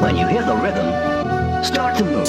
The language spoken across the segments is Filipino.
When you hear the rhythm, start to move.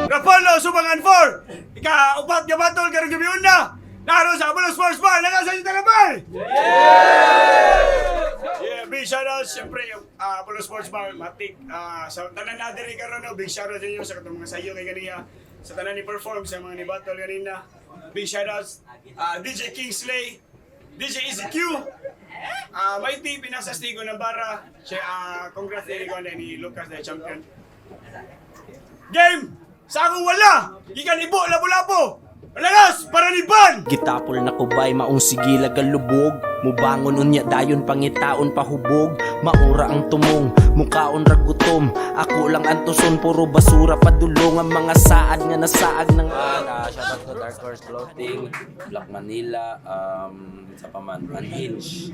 Rapolo, Subangan 4! Ika-upat nga batol karong gabi una! Naro sa Apollo Sports Bar! Nakasan yung talabay! Yeah, big shoutout siyempre Apollo Sports Bar, matik sa tanan natin rin karon, big shoutout sa inyo sa katong mga sayo kay kanina, sa tanan ni perform sa mga ni battle kanina. Big shoutout DJ Kingsley, DJ EZQ, Mighty Pinasastigo ng Bara, congrats ni Lucas na champion. Game! Sa akong wala! Ikan ibo, labo-labo! Malagas! Paraniban! Gitapol na kubay, maong sigilag ang lubog. Mubangon unya dayon pangitaon pahubog. Maura ang tumong, mukaon ragutom. Ako lang ang tuson, puro basura padulong. Ang mga saad nga nasaag ng shoutout to Dark Horse Clothing, Black Manila, sa paman, Unhinged,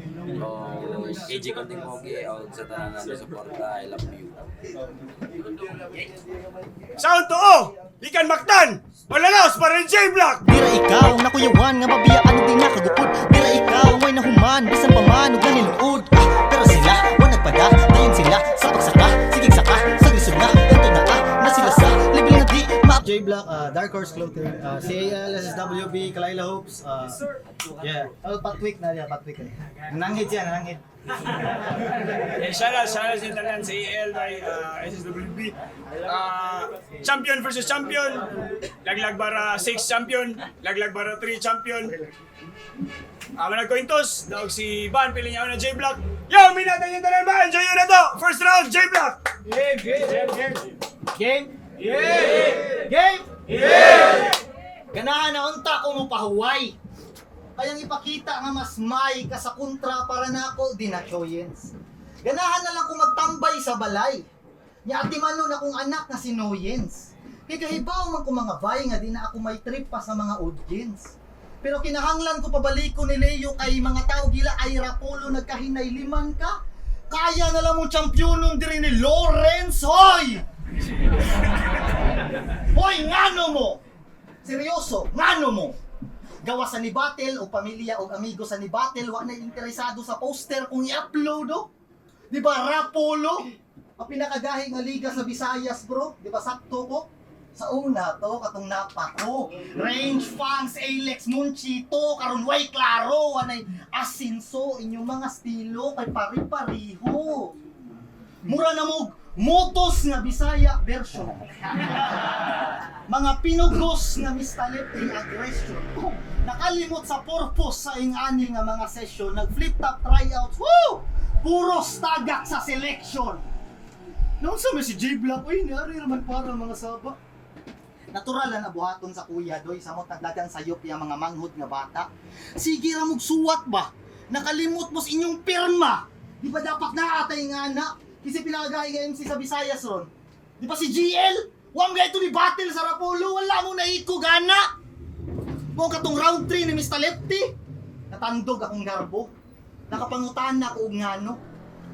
AJ Konting Mogi, sa tanan na suporta, I love you. Sound to O! Ikan Mactan! Malagas! Paran J-Block! Bira ikaw na kuyawan nga mabiyaan di nakagupod. Bira ikaw may nahuman bisan pa man ug naniluod. Pero sila wa nagpada dayon sila sa pagsaka sige saka sa lisod na ito na sila sa level nga di ma J-Block, Dark Horse Clothing, CAL, SSWB, Kalayla Hopes, yeah. Oh, Patwick na niya, Patwick. Nananghid siya, nananghid. Shoutout sa tanan sa AL by SSWB. Champion versus champion. Laglag bara 6 champion. Laglag bara 3 champion. Managkointos. Daog si Van, pili niya na J-Block. Yo, minatay yung tanan ba? Enjoy yun na to! First round, J-Block! Game! game. Game! Ganahan na unta ko mo pahuway. Kayang ipakita nga mas may ka sa kontra para nako di na choyens. Ganahan na lang ko magtambay sa balay. Nya atimano na kong anak na si Noyens. Kay kahibaw man ko mga bay nga di na ako may trip pa sa mga audience. Pero kinahanglan ko pabalik ko ni Leo kay mga tao gila ay Rapolo nagkahinay liman ka. Kaya na lang mong championon diri ni Lawrence, hoy! Hoy, ngano mo? Seryoso, ngano mo? Gawa sa ni Battle o pamilya o amigo sa ni Battle wa na interesado sa poster kung i-upload o. Di ba Rapolo? Ang pinakagahi nga liga sa Visayas, bro. Di ba sakto ko? Sa una to katong napako. Range Fangs, Alex Munchito, karon way klaro anay asinso inyong mga estilo kay pari-pariho. Mura na mo motos nga Bisaya version. Mga pinugos nga mistaliping aggression. Nakalimot sa purpose sa ingani nga mga session. Nag-flip top tryouts. Woo! Puro stagak sa selection. Noon sa si J-Block, uy, nari naman para mga saba. Natural na nabuhaton sa kuya doy samot nagdagang sayop yung mga manghod nga bata. Sige ra mog suwat ba? Nakalimot mo sa inyong pirma. Di ba dapat naatay nga na? Kasi pinakagahi nga MC sa Visayas ron. Di ba si GL? Wang gaya ito ni Battle sa Rapolo, wala mo naiko gana. Mo katong round 3 ni Mr. Lefty. Natandog akong garbo. Nakapangutan na ako og ngano.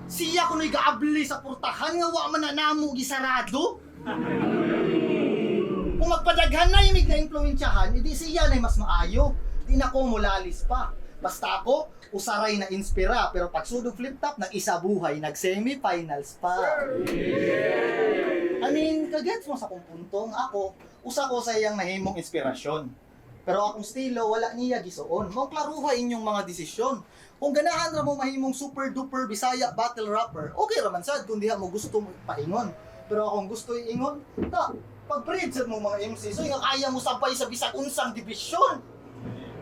Siya ko na'y gaabli sa portahan nga wa man na namo gisarado. Kung magpadaghan na yung na impluensyahan, edi siya na mas maayo. Di na ko mulalis pa. Basta ako, usaray na inspira, pero pag sudog flip top, nag-isa buhay, nag-semifinals pa. I mean, kagets mo sa kung puntong ako, usa ko sa iyang nahimong inspirasyon. Pero akong estilo, wala niya gisuon. Mong klaruha inyong mga desisyon. Kung ganahan ra mo mahimong super duper Bisaya battle rapper, okay raman sad kung diha mo gusto mo paingon. Pero akong gusto iingon, pag-breed sa mga MC, so yung kaya mo sabay sa bisag unsang dibisyon.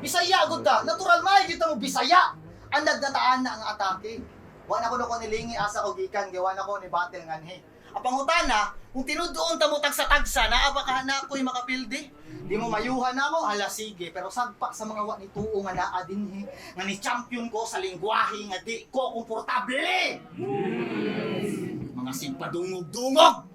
Bisaya gud ta, natural may kita mo Bisaya. Ang nagdataan na ang atake. Wa na ko nilingi asa ko gikan, gawa na ko ni battle nganhi. Apangutana, kung tinudoon ta mo tagsa-tagsa, naa ba ka na ako'y makapildi? Di mo mayuhan ako, hala sige, pero sagpa sa mga wani tuo nga naa dinhi, nga ni champion ko sa lingwahe nga di ko komportable. Mga sigpadungog-dungog.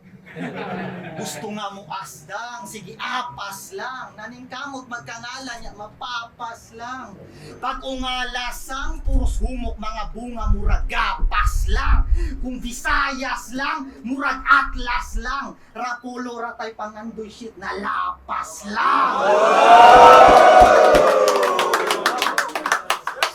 Gusto nga mo asdang, sige apas lang. Naning kamot magkangalan niya, mapapas lang. Pag ungalasang, puros humok mga bunga, murag gapas lang. Kung Visayas lang, murag Atlas lang. Rapulo ratay pangandoy shit na lapas lang.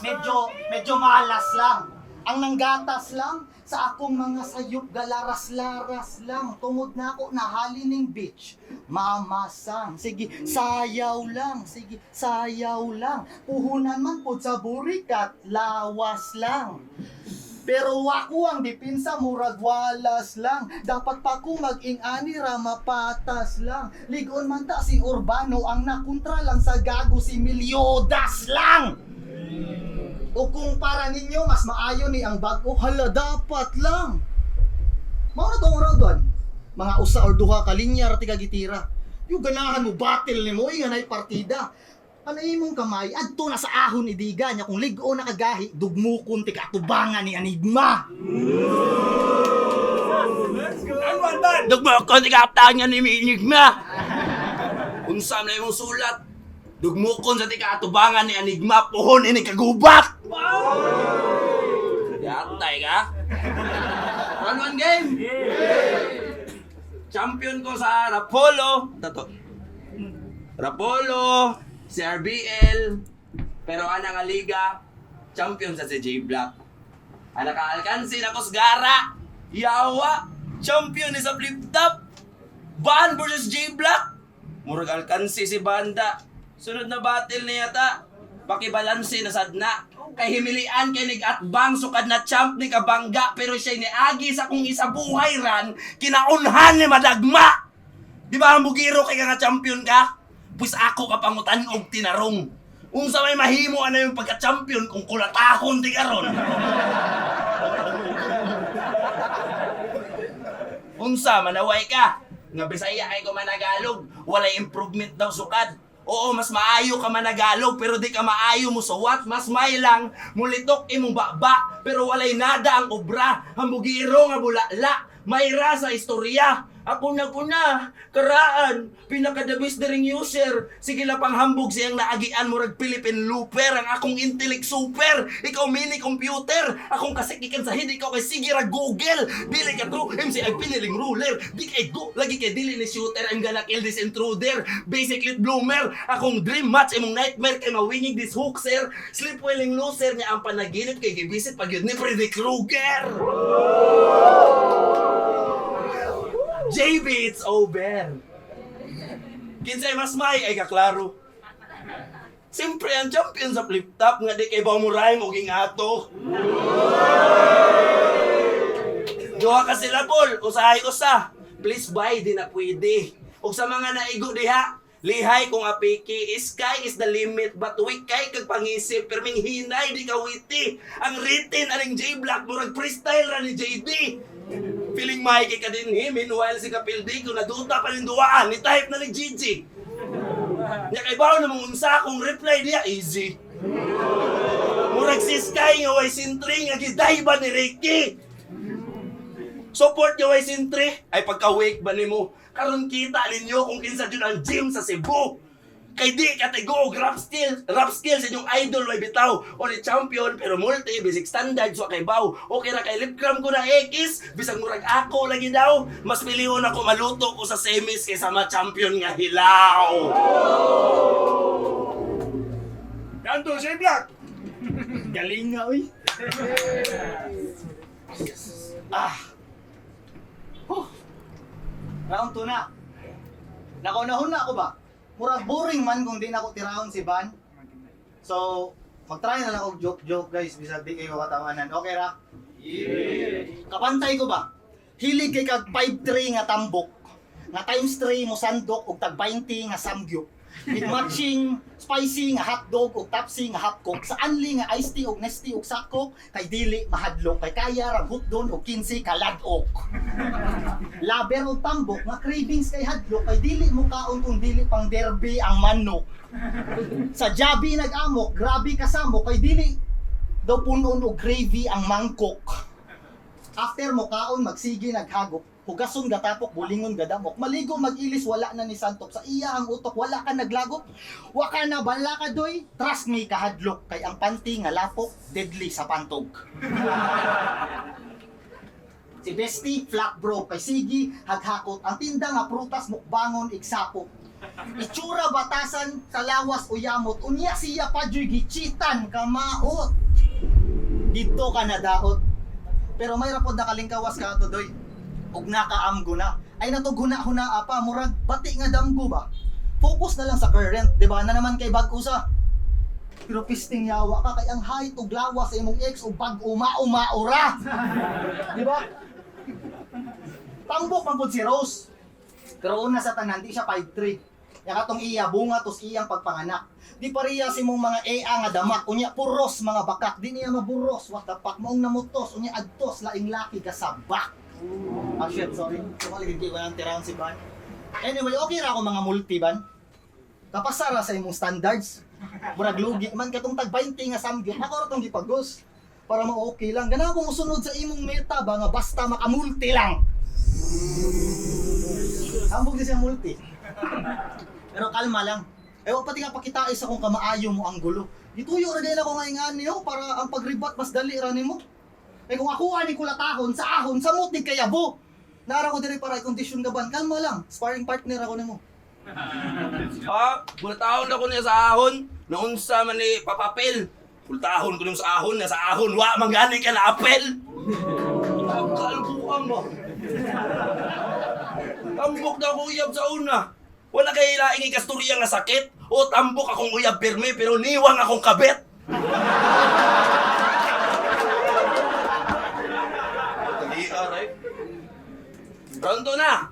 Medyo malas lang. Ang nanggatas lang, sa akong mga sayop galaras-laras lang. Tungod na ako nahalining bitch. Mamasang. Sige, sayaw lang. Sige, sayaw lang. Puhunan man po sa burikat, lawas lang. Pero ako ang dipinsa, murag walas lang. Dapat pa ko mag-ing-ani ra, mapatas lang. Ligon man ta si Urbano, ang nakontra lang sa gago si Meliodas lang. O kung para ninyo, mas maayo ni ang bago, hala dapat lang. Mao na tong round one. Mga usa or duha ka linya ra tiga gitira. Yung ganahan mo battle ni mo, nga nay partida. Ano imong kamay, adto na sa ahon idiga niya kung ligo na kagahi, dugmukon ti katubangan ni Enigma. Dugmukon ti katangan ni Enigma. Unsa na imong sulat? Dugmukon sa ti katubangan ni Enigma, puhon ini kagubat. Yatay ka? Round one game. Champion ko sa Rapolo. Rapolo, CRBL, pero ana nga liga, champion sa si J-Block. Ana ka alkansi na Kusgara, Yawa, champion ni sa Flip Top. Ban versus J-Block. Murag alkansi si Banda. Sunod na battle niya ta, pakibalansi na sadna. Kay himilian kay nig-atbang sukad na champ ni Kabangga, pero siya niagi sa kung isa buhay ran, kinaunhan ni madagma. Di ba ang bugiro kay nga champion ka? Pues ako kapangutan og tinarong. Unsa may mahimo ana yung pagka-champion kung kulatahon di karon. Unsa manaway ka? Nga Bisaya ay ko managalog, walay improvement daw sukad. Oo, mas maayo ka managalog, pero di ka maayo mo suwat. Mas may lang, mulitok imong baba, pero walay nada ang obra. Hambugiro nga bulala, may ra sa istorya. Ako na ko na, karaan, pinakadabis na ring user. Sige lang pang hambog siyang naagian mo rag Philippine Looper. Ang akong intellect super, ikaw mini computer. Akong kasikikan sa hindi, ikaw kay sige rag Google. Dili ka true, MC ay piniling ruler. Di kay go, lagi kay dili ni shooter. I'm gonna kill this intruder, basically bloomer. Akong dream match, imong nightmare kay mawinging this hoaxer. Sleep-welling loser niya ang panaginip kay gibisit pag yun ni Freddy Krueger. JB, it's over. Kinsay mas may ay kaklaro. Siyempre ang champion sa flip top nga di kay bamurahin o gingato. Duha ka sila Paul, usahay usa. Please buy, di na pwede. O sa mga naigo diha, lihay kung apiki, sky is the limit, but wikay kag pangisip, perming hinay di ka witi. Ang written aning J-Block, murag freestyle ra ni JD. Feeling mahiki ka din meanwhile si Kapildi kung naduta pa rin duwaan, ni type na ni Gigi. Nya kay bawo namang unsa akong reply diya, easy. Murag si Sky nga way sintri nga gidayba ni Ricky. Support nga way sintri, ay pagka-wake ba nimo? Karon kita ninyo kung kinsa jud ang gym sa Cebu. Kay di kategog rap skills inyong idol way bitaw o ni champion pero multi basic standard so kay baw okay ra kay lip cram ko na X bisag murag ako lagi daw mas pilihon ako maluto ko sa semis kaysa ma-champion nga hilaw. Kanto si Black. Galing nga, uy. Round 2 na. Nakunahon na ako ba? Murag boring man kung di na ako tirahon si Van. So, mag-try na lang ako joke guys, bisag di kayo katawanan. Okay ra? Yeah. Kapantay ko ba? Hilig kay kag 5-3 nga tambok. Nga times 3 mo sandok og tag 20 nga samgyup. With matching spicy nga hotdog o tapsi nga half coke sa anli nga iced tea o nesty o sakok kay dili mahadlok kay kaya ra hutdon o 15 ka ladok. Laber o tambok nga cravings kay hadlok kay dili mo kaon kung dili pang derby ang manok. Sa Jabi nag-amok, grabe kasamo kay dili daw punon o gravy ang mangkok. After mo kaon magsigi naghagok, hugason gatapok bulingon gadamok, maligo magilis wala na ni santop sa iya ang utok wala ka naglagok, wa ka na bala ka doy, trust me kahadlok kay ang panty nga lapok deadly sa pantog. Si Bestie flat bro kay sige haghakot ang tinda nga prutas mukbangon igsapok. Itsura batasan sa lawas o yamot unya siya pa joy gichitan kamaot. Dito ka na daot. Pero may rapod nakalingkawas ka ato doy. Ug nakaamgo na. Ay natuguna-huna apa murag bati nga damgo ba. Focus na lang sa current, di ba? Na naman kay bag-o sa. Pero pisting yawa ka kay ang height ug lawas sa imong ex ug bag-o maura. Di ba? Tambok man pud si Rose. Pero una sa tanan di siya 5'3". Ya katong iya bunga tos iyang pagpanganak. Di pareha si mong mga EA nga damak unya puros mga bakak di niya maburos what the fuck maong namutos unya adtos laing laki ka sa back. Ah shit, sorry. Kumaligid ko nang tirahan si Ban. Anyway, okay ra ako mga multi ban. Kapasara sa imong standards. Murag lugi man katong tag 20 nga samgyot. Ako ra tong gipagos para ma-okay lang. Ganahan ko musunod sa imong meta ba nga basta makamulti lang. Ambog din siya multi. Pero kalma lang. Ewan pati nga pakitain sa kung kamaayo mo ang gulo. Gituyo ra din ako nga ingan niyo para ang pagribat mas dali ra nimo. Eh kung ako ani kulatahon sa ahon sa mutig kayabo. Nara ko diri para i-condition gaban. Kalma lang. Sparring partner ako nimo. Bultahon ako niya sa ahon. Naunsa man ni papapel. Bultahon ko niya sa ahon. Sa ahon, wa manggani ka na apel. Kalbuang mo. Tambok na ako uyab sa una. Wala kay laing ikasturya nga sakit. O tambok akong uyab pirme pero niwang akong kabit. Pronto na!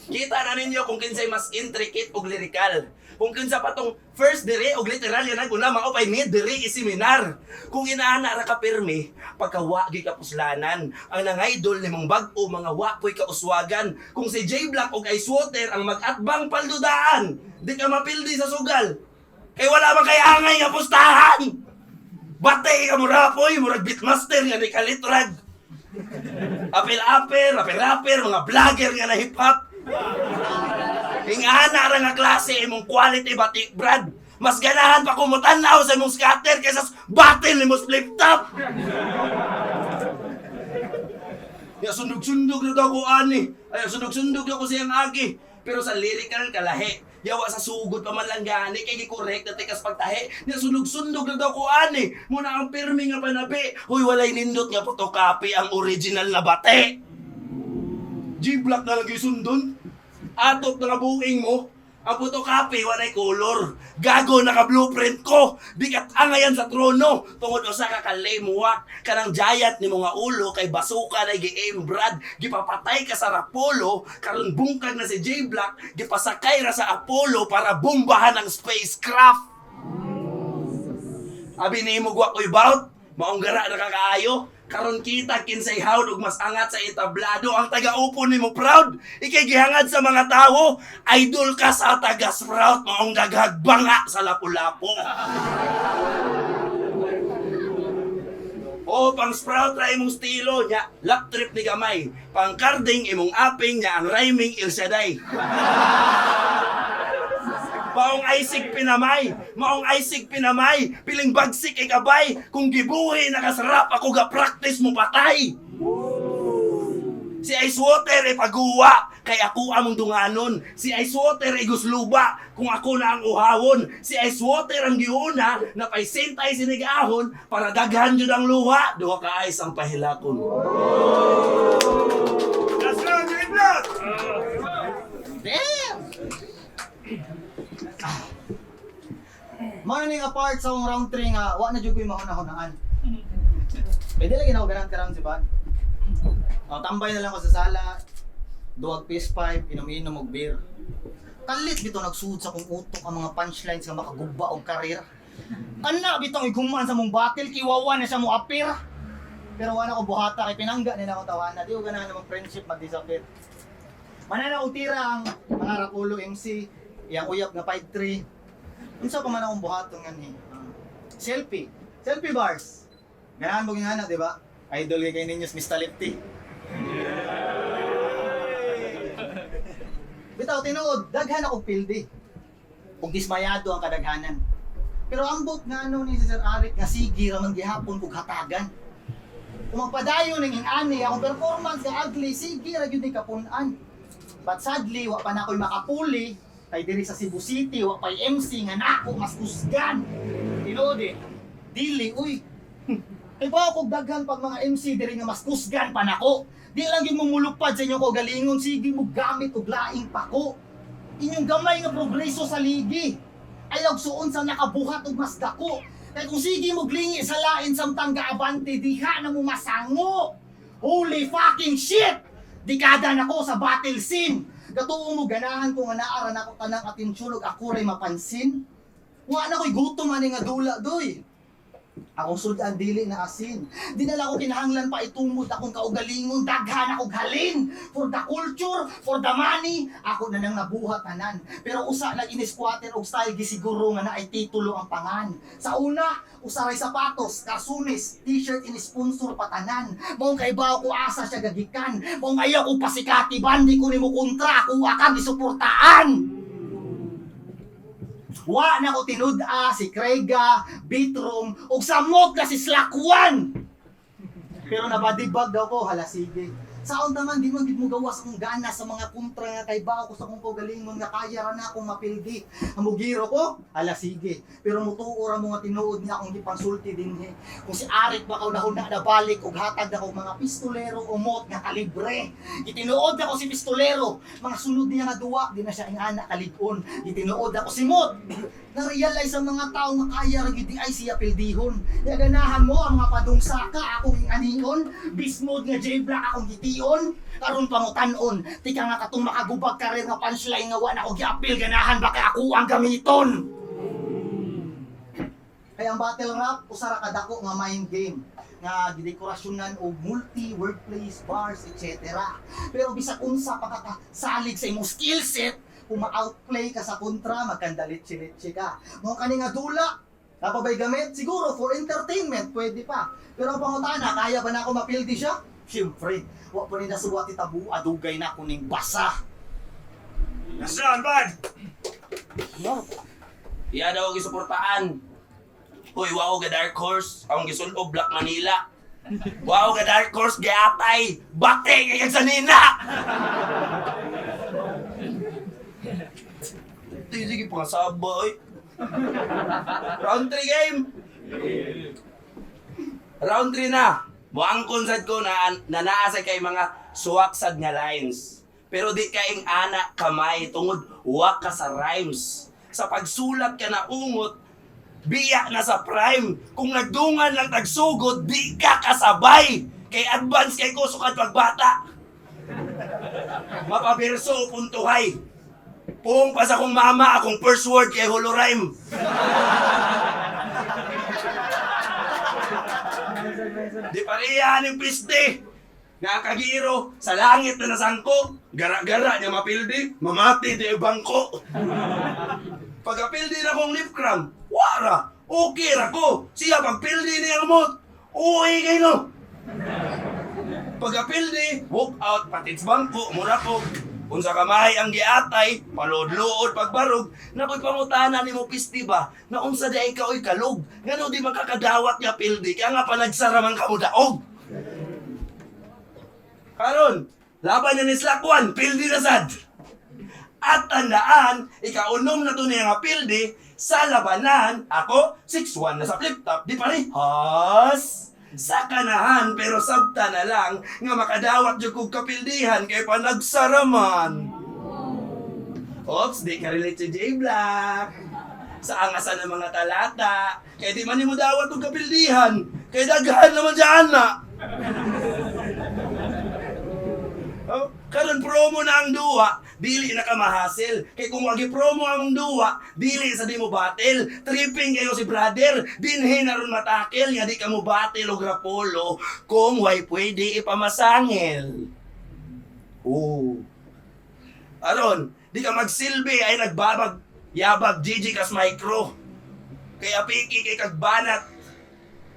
Kita na ninyo kung kinsay mas intricate og lyrical. Kung kinsa pa tong first dire og literal yan ang una maupay mid dire iseminar. Kung inaana ra ka pirmi, pagkawa gi ka puslanan, ang nangaydol nimong bag-o mga wapoy kauswagan. Kung si J Black og Ice Water ang mag-atbang paldudaan, di ka mapildi sa sugal. Kay wala man kay angay nga pustahan. Batay ka mo rapoy, murag beatmaster nga ni kalitrag. Apel-apel, rapper-rapper, mga vlogger nga na hip-hop. Ingana ra nga klase imong quality batik brad. Mas ganahan pa kumutanaw sa imong scatter kaysa sa battle ni mo flip top. Ya sundog-sundog na daw ko ani. Ay sundog-sundog na ko siyang agi. Pero sa lyrical kalahi. Yawa sa sugod pa man lang gani kay gi-correct na tikas pagtahi. Ya sundog-sundog na daw ko ani. Muna ang pirmi nga panabi. Hoy walay nindot nga photocopy ang original na bate. G-Block na lang sundon. Atop na nga buing mo. Ang photocopy, walay color. Gago naka-blueprint ko. Bigat angayan sa trono. Tungod usa ka kalimuwak. Kanang giant ni mga ulo kay basuka na gi-aim brad. Gipapatay ka sa Rapolo. Karon bungkag na si J Black. Gipasakay ra sa Apollo para bombahan ang spacecraft. Abi ni mo gwakoy bout. Maong gara na kakaayo. Karon kita kinsay hawd ug mas angat sa etablado ang taga-upo nimo proud. Ikay gihangad sa mga tawo, idol ka sa taga-sprout maong daghagbanga sa lapu-lapu. O pang sprout ra imong stilo nya, lap trip ni gamay. Pang carding imong aping nya ang rhyming Il Shaddai. Maong Isaac pinamay, piling bagsik kay kabay, kung gibuhi nakasarap ako ga-practice mo patay. Si Ice Water ay paguwa, kay ako among dunganon. Si Ice Water ay gusluba, kung ako na ang uhawon. Si Ice Water ang giuna, na paisentay sinigahon, para daghan yun ang luha, duha ka ice ang pahilakon. That's right, J Black! Damn! Morning apart sa round 3 nga, wa na jud ko'y mahuna-hunaan. Pwede lagi na ako ganang karang si Bad. Tambay na lang ako sa sala, duwag PS5, inom-inom og beer. Kalit bito nagsuod sa kong utok ang mga punchlines nga makagugba og karir. Ana bitong iguman sa mong battle kiwawa na sa mo apir. Pero wala ko buhata kay pinangga nila ako tawana. Di ko ganahan namang friendship mag-disappear. Manana og tira ang mga Rapulo MC, iyang uyap nga 5-3. Unsa pa man akong buhaton ngani? Selfie. Selfie bars. Ganahan mo gingana, di ba? Idol kay ninyo Mr. Lefty. Bitaw tinuod, daghan akong pildi. Ug dismayado ang kadaghanan. Pero ambot nga ano ni Sir Arik nga sige ra man gihapon kog hatagan. Kung magpadayon ning ani akong performance nga ugly, sige ra gyud ni kapun-an. But sadly, wa pa na ako'y makapuli kay diri sa Cebu City, wa pa'y MC nga nako mas kusgan. Tinuod eh, dili, uy. Kay ba ako daghan pag mga MC diri nga mas kusgan pa nako. Di lang yung mumulupad sa inyong kagalingon, sige mo gamit og laing pako. Inyong gamay nga progreso sa ligi. Ayaw suon sa nakabuhat og mas dako. Kaya kung sige mo glingi sa lain samtang gaabante, diha na mo masango. Holy fucking shit! Dekada na ko sa battle scene. Gatuo mo ganahan ko nga naara na ko tanang atensyon ug ako ray mapansin. Wa na ko'y gutom ani nga dula doy. Akong sudan dili na asin. Dinala ko kinahanglan pa itumod akong kaugalingon, daghan akong halin. For the culture, for the money, ako na nang nabuhat tanan. Pero usa lang ini-squatter og style gisiguro nga naay titulo ang pangan. Sa una, usaray sapatos, kasunis, t-shirt ini-sponsor patanan. Mao kay bawo ko asa siya gagikan. Mao ayaw ko pasikati bandi ko nimo kontra, kuha ka gisuportaan. Wa na ko tinud-a si Craiga, Bitrom, ug samot na si Slakwan. Pero nabadibag daw ko, hala sige. Saon naman, di man gid mo gawas akong gana sa mga kontra nga kay bao ko sa kong kaugalingon nga kaya ra na akong mapildi. Amugiro ko, hala sige. Pero mutuo ra mo nga tinuod niya akong gipangsulti dinhi. Kung si Arik ba kaunahon na balik ug hatag na ko mga pistolero umot nga kalibre. Itinuod ako si pistolero, mga sunod niya nga duwa, di na siya ingana kalig-on. Itinuod ako si Mot. Na-realize ang mga tao nga kaya ra gyud di ay siya pildihon. Ya ganahan mo ang mga padungsaka akong anion, bismod nga J-Black akong gition, karon pangutanon, tika nga katong makagubag ka rin nga punchline nga wala ko giapil ganahan baka ako ang gamiton. Kaya ang battle rap usara ka dako nga mind game nga gidekorasyonan og multi workplace bars etc. Pero bisag unsa pagkakasalig sa imong skill set, kung ma-outplay ka sa kontra, magkandalit-litsi ka. Mga kani nga dula, napabay gamit, siguro for entertainment, pwede pa. Pero ang pangutana, kaya ba na ako mapildi siya? Siyempre, wa po rin nasuwati tabu, adugay na kuning basa. Nasaan, bad? Iya daw gisuportaan. Hoy, wow ga Dark Horse, akong gisulob Black Manila. Wow ga Dark Horse giatay, bate kay sa nina. Sige pa saboy. Round 3 game. Round 3 na. Muangkon sad ko na naasa kay mga suwaksad nga lines. Pero di kaing anak kamay tungod wa ka sa rhymes. Sa pagsulat ka na ungot, biya na sa prime. Kung nagdungan lang tagsugod, di ka kasabay. Kay advance kay ko sukad pagbata. Mapabirso o puntuhay. Pung pa sa kong mama, akong first word kay holorime. Di pariyahan yung piste. Nga kagiro, sa langit na nasangko, gara-gara niya mapildi, mamati di bangko. Pagkapildi na kong lip cram, wara, okay ra ko. Siya pagpildi niya kamot, uwi kayo no. Pagkapildi, walk out, patits bangko, mura ko. Kung sa kamay ang giatay, palod-luod pagbarog, nakoy pangutana ni mo pisti ba, na unsa di ikaw ay kalog, nga no di makakadawat niya pildi, kaya nga panagsaraman ka mo daog. Karon, laban niya ni Slakwan, pildi na sad. At tandaan, ikaunom na to niya nga pildi, sa labanan, ako, 6-1 na sa flip-top, di parehas. Sa kanahan, pero sabta na lang, nga makadawat yung kong kapildihan, kay panagsaraman. Oops, di ka relate si J-Black. Sa angasan ng mga talata, kaya di man mo dawat yung kapildihan, kaya daghan naman dyan na. Oh, karon promo na ang duwa, dili na ka mahasil. Kay kung agi-promo ang duwa, dili sa di mo battle. Tripping kayo si brother, dinhi na ron matakil, nga di ka mo battle o grapolo, kung way pwede ipamasangil. Oo. Aron, di ka magsilbi ay nagbabag, yabag, Gigi kas micro. Kaya piki kay kagbanat.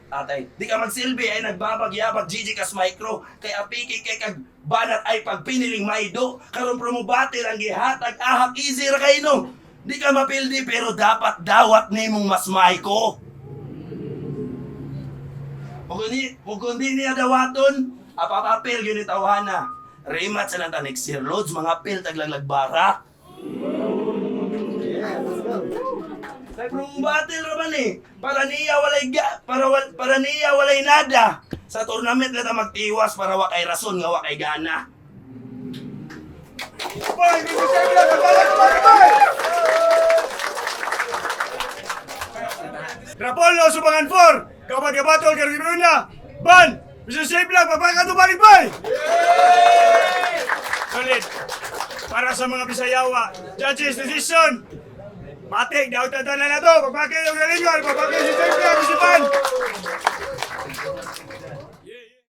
Atay, di ka magsilbi ay nagbabagyabag Gigi kas micro. Kaya piki kay kagbanat ay pagpiniling maido. Karon promobatil ang gihatag ahak easy ra kay no. Di ka mapildi pero dapat dawat nimong mas maiko. Kung hindi niya dawaton, apapapil yun itawhana. Rematch sa nanta next year, Lods, mga pil taglaglagbara. Kay battle raman eh. Para niya walay nada. Sa tournament na ta magtiwas para wa kay rason nga wa kay gana. Boy, hindi siya pinagkabalan ko boy! Rapolo, Subangan 4! Kapat kabatol, Kargiruna! Ban! Mr. Safe lang, papaka to balik boy! Solid! Para sa mga Bisayawa, judges decision! Matik, daw tatanan na to! Papakay yung galingon! Papakay si Safe lang!